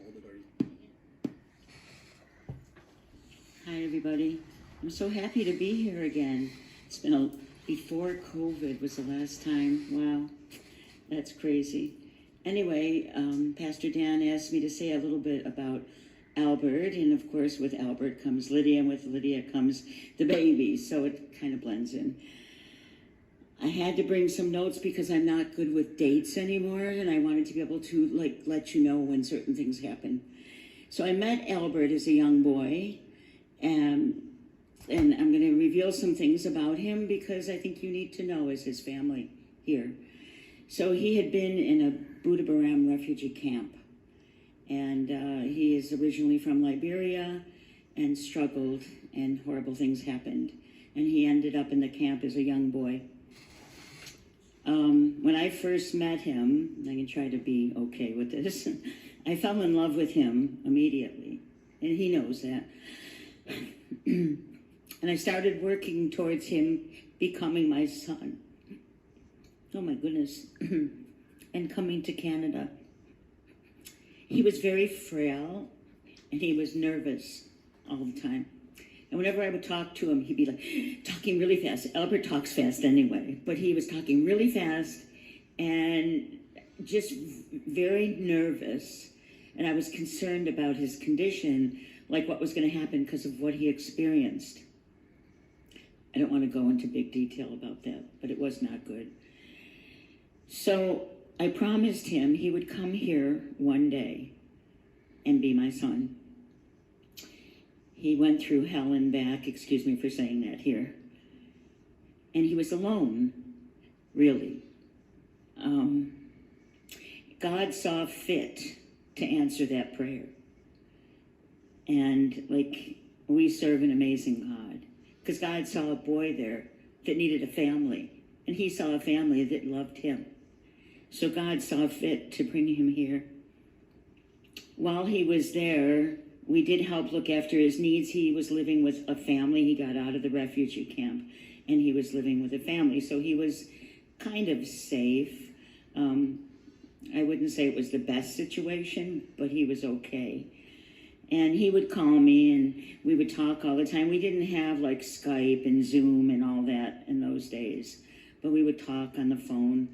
Hi, everybody. I'm so happy to be here again. It's been before COVID was the last time. Wow, that's crazy. Anyway, Pastor Dan asked me to say a little bit about Albert, and of course, with Albert comes Lydia, and with Lydia comes the baby, so it kind of blends in. I had to bring some notes because I'm not good with dates anymore, and I wanted to be able to let you know when certain things happen. So I met Albert as a young boy. And I'm going to reveal some things about him because I think you need to know as his family here. So he had been in a Buddha Baram refugee camp. And he is originally from Liberia and struggled, and horrible things happened. And he ended up in the camp as a young boy. When I first met him, I can try to be okay with this, I fell in love with him immediately. And he knows that. And I started working towards him becoming my son. Oh my goodness. And coming to Canada. He was very frail and he was nervous all the time. And whenever I would talk to him, he'd be like talking really fast. Albert talks fast anyway, but he was talking really fast and just very nervous. And I was concerned about his condition, like what was going to happen because of what he experienced. I don't want to go into big detail about that, but it was not good. So I promised him he would come here one day and be my son. He went through hell and back, excuse me for saying that here. And he was alone, really. God saw fit to answer that prayer. And we serve an amazing God, because God saw a boy there that needed a family, and he saw a family that loved him. So God saw fit to bring him here. While he was there, we did help look after his needs. He was living with a family. He got out of the refugee camp, and he was living with a family. So he was kind of safe. I wouldn't say it was the best situation, but he was okay. And he would call me and we would talk all the time. We didn't have Skype and Zoom and all that in those days, but we would talk on the phone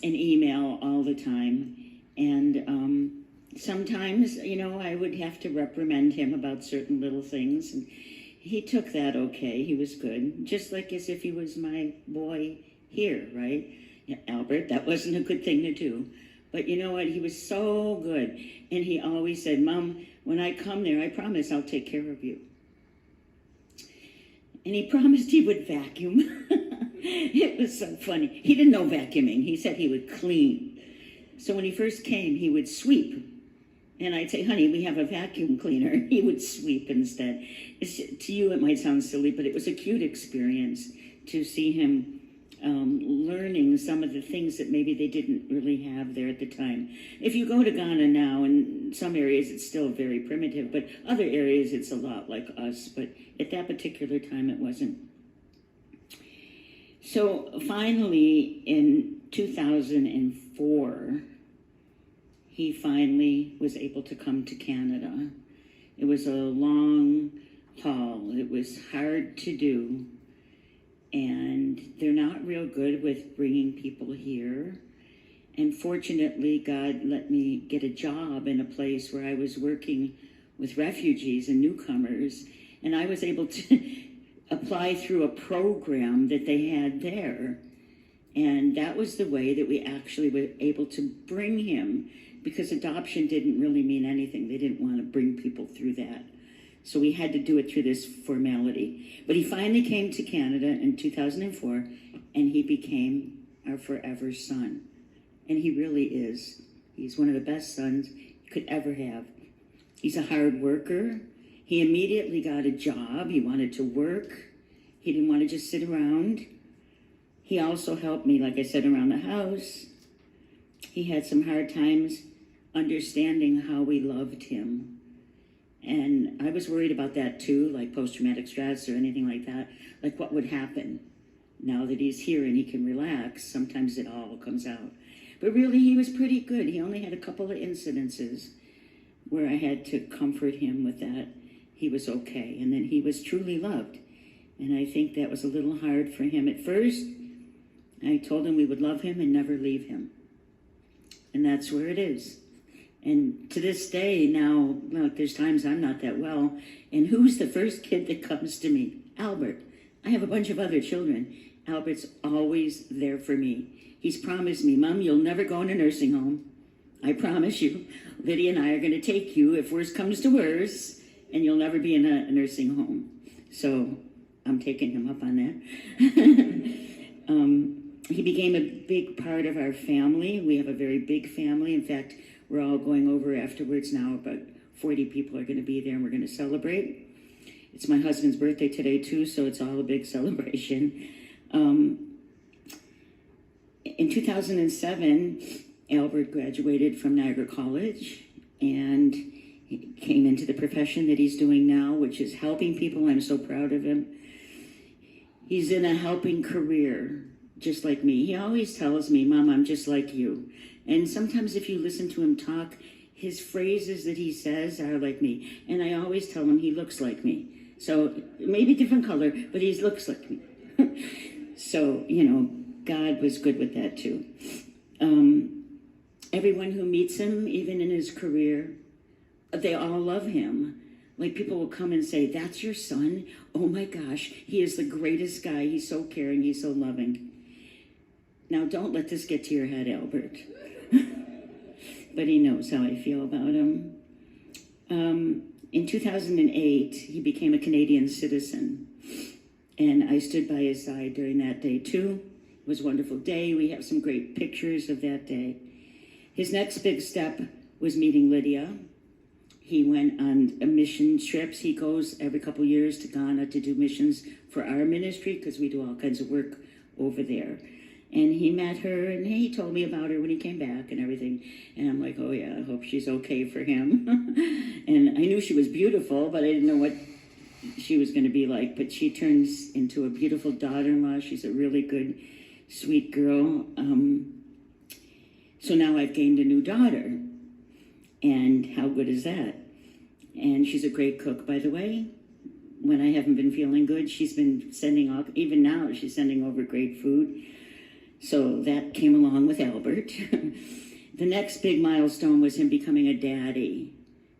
and email all the time. And sometimes, I would have to reprimand him about certain little things. And he took that okay. He was good, just as if he was my boy here, right? Yeah, Albert, that wasn't a good thing to do. But you know what? He was so good. And he always said, Mom, when I come there, I promise I'll take care of you. And he promised he would vacuum. It was so funny. He didn't know vacuuming. He said he would clean. So when he first came, he would sweep. And I'd say, honey, we have a vacuum cleaner. He would sweep instead. To you, it might sound silly, but it was a cute experience to see him learning some of the things that maybe they didn't really have there at the time. If you go to Ghana now, in some areas it's still very primitive, but other areas it's a lot like us, but at that particular time it wasn't. So finally in 2004, he finally was able to come to Canada. It was a long haul. It was hard to do. And they're not real good with bringing people here. And fortunately, God let me get a job in a place where I was working with refugees and newcomers. And I was able to apply through a program that they had there. And that was the way that we actually were able to bring him, because adoption didn't really mean anything. They didn't want to bring people through that. So we had to do it through this formality. But he finally came to Canada in 2004, and he became our forever son. And he really is. He's one of the best sons you could ever have. He's a hard worker. He immediately got a job. He wanted to work. He didn't want to just sit around. He also helped me, like I said, around the house. He had some hard times understanding how we loved him. And I was worried about that too, like post-traumatic stress or anything like that. Like what would happen now that he's here and he can relax? Sometimes it all comes out. But really, he was pretty good. He only had a couple of incidences. where I had to comfort him with that he was okay and that he was truly loved. And I think that was a little hard for him at first. I told him we would love him and never leave him. And that's where it is. And to this day now, look, there's times I'm not that well. And who's the first kid that comes to me? Albert. I have a bunch of other children. Albert's always there for me. He's promised me, Mom, you'll never go in a nursing home. I promise you. Lydia and I are going to take you if worse comes to worse, and you'll never be in a nursing home. So I'm taking him up on that. He became a big part of our family. We have a very big family. In fact, we're all going over afterwards now. About 40 people are going to be there, and we're going to celebrate. It's my husband's birthday today, too, so it's all a big celebration. In 2007, Albert graduated from Niagara College and he came into the profession that he's doing now, which is helping people. I'm so proud of him. He's in a helping career, just like me. He always tells me, Mom, I'm just like you. And sometimes if you listen to him talk, his phrases that he says are like me. And I always tell him he looks like me. So maybe different color, but he looks like me. So, God was good with that too. Everyone who meets him, even in his career, they all love him. Like people will come and say, that's your son? Oh my gosh, he is the greatest guy. He's so caring, he's so loving. Now don't let this get to your head, Albert. But he knows how I feel about him. In 2008, he became a Canadian citizen. And I stood by his side during that day too. It was a wonderful day. We have some great pictures of that day. His next big step was meeting Lydia. He went on mission trips. He goes every couple years to Ghana to do missions for our ministry because we do all kinds of work over there. And he met her and he told me about her when he came back and everything. And I'm like, oh yeah, I hope she's okay for him. And I knew she was beautiful, but I didn't know what she was going to be like. But she turns into a beautiful daughter-in-law. She's a really good, sweet girl. So now I've gained a new daughter. And how good is that? And she's a great cook, by the way. When I haven't been feeling good, she's been sending off, even now, she's sending over great food. So that came along with Albert. The next big milestone was him becoming a daddy.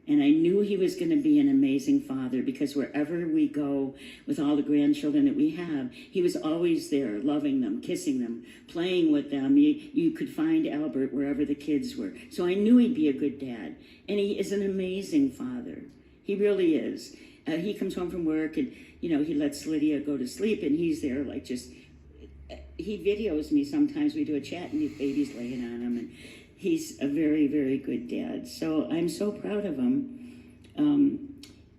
And I knew he was going to be an amazing father because wherever we go with all the grandchildren that we have, he was always there, loving them, kissing them, playing with them. You could find Albert wherever the kids were. So I knew he'd be a good dad. And he is an amazing father. He really is. He comes home from work and, he lets Lydia go to sleep and he's there like just, he videos me sometimes. We do a chat and the baby's laying on him and he's a very, very good dad. So I'm so proud of him.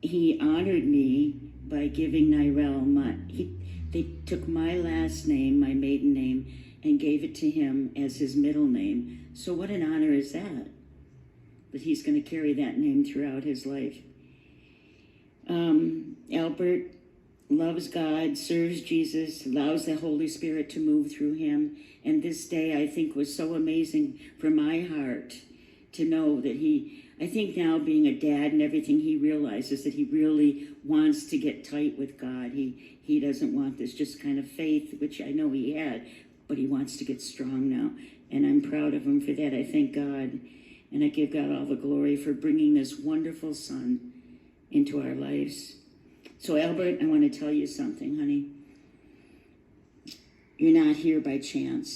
He honored me by giving Nyrel they took my last name, my maiden name, and gave it to him as his middle name. So what an honor is that? That he's going to carry that name throughout his life. Albert loves God, serves Jesus, allows the Holy Spirit to move through him. And this day, I think, was so amazing for my heart to know that I think now being a dad and everything, he realizes that he really wants to get tight with God. He doesn't want this just kind of faith, which I know he had, but he wants to get strong now. And I'm proud of him for that. I thank God. And I give God all the glory for bringing this wonderful son into our lives. So Albert, I want to tell you something, honey. You're not here by chance.